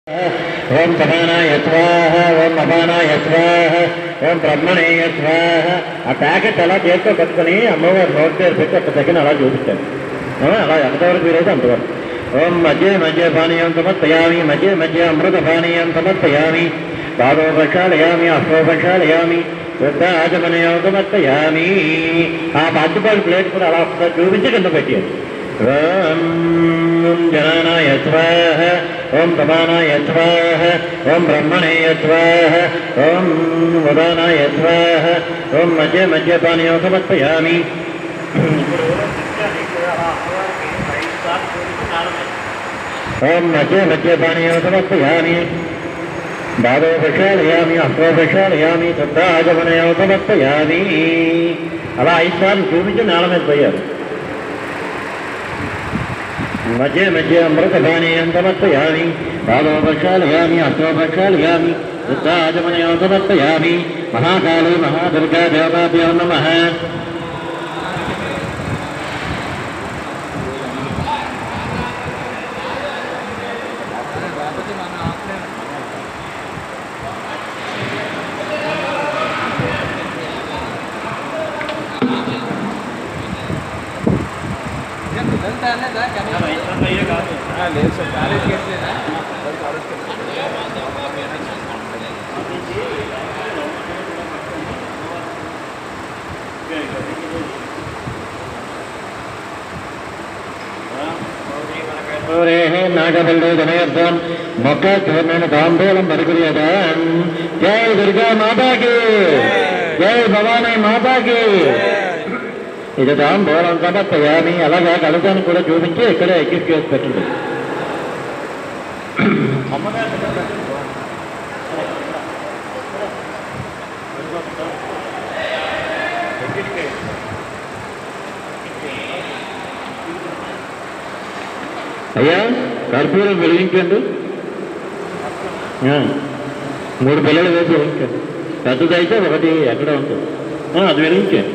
ఓం సమానాయ స్వాహ, ఓం అపానాయ స్వాహ, ఓం బ్రహ్మణేయ స్వాహ. ఆ ప్యాకెట్ అలా చేతితో పట్టుకొని అమ్మవారు నోట్ దగ్గర పెట్టి ఒక సెకండ్ అలా చూపిస్తాను. అలా ఎంతవరకు వీరైతే అంతవరకు. ఓం మధ్య మధ్య పానీయం సమర్పయామి, మధ్య మధ్య అమృత పానీయం సమర్పయామి, పాదో ప్రక్షాళయామి, అష్టో ప్రక్షాళయామి, శ్రద్ధాచమనయం సమర్పయామి. ఆ పచ్చిపాలు ప్లేట్ కూడా అలా చూపించి కింద పెట్టాను. ఓం జనానాయ స్వాహ, ఓం సమానాయ స్వాహ, ఓం బ్రహ్మణేయ స్వాహ, ఓం ఉదానాయ స్వాహ, ఓం మధ్య మధ్య పానీయం సమర్పయామి. ఓం మధ్య మధ్య పానీయం సమర్పయామి, దాదో ప్రక్షాళయామి, అష్టో ప్రక్షాళయామి, శ్రద్ధాచమనయం సమర్పయామి. అలా 5 సార్లు చూపించి నేల మీద పోయారు. మధ్య మధ్య అమృతపానీయం సమర్పయామి, పాదో ప్రక్షాళయామి, అష్టో ప్రక్షాళయామి, శ్రద్ధాచమనయం సమర్పయామి. మహాకాళీ మహాదుర్గా దేవతాభ్యో నమః. లేదు సార్, కాలేజ్కి వెళ్ళలేదా? నాగబల్లి జనయర్థం మొక్క చూర్ణ తాంబూలం పరుగులేదాం. జై దుర్గా మాతాకి, జై భవానీ మాతాకి. ఇది తాంబూలం సమర్పయామి. అలాగా కలశాన్ని కూడా చూపించి ఇక్కడే ఎక్కించేసి పెట్టండి. అయ్యా కర్పూరం వెలిగించండి. 3 పిల్లలు వేసి వెలిగించండి. పెద్దదైతే ఒకటి ఎక్కడ ఉంటుంది, అది వెలిగించండి.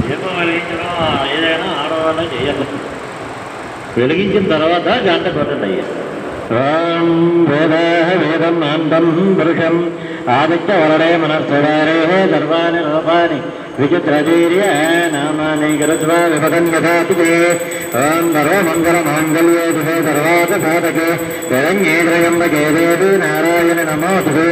దీపం వెలిగించడం ఏదైనా ఆడవాళ్ళ చేయాలి. వెలిగించిన తర్వాత గంట కొట్టండి అయ్యా. ఓం వేదాహ వేదం ఆంతం పురుషం ఆదిత్య వరడే మనస్సువారే సర్వాణి రూపాని విచిత్రవీర్య నామాని గరుత్వా విపదన్యథాపితే. ఓం సర్వమంగళ మాంగళ్యే సర్వార్థ సాధకే శరణ్యే త్రయంబకే దేవి నారాయణ నమోస్తుతే.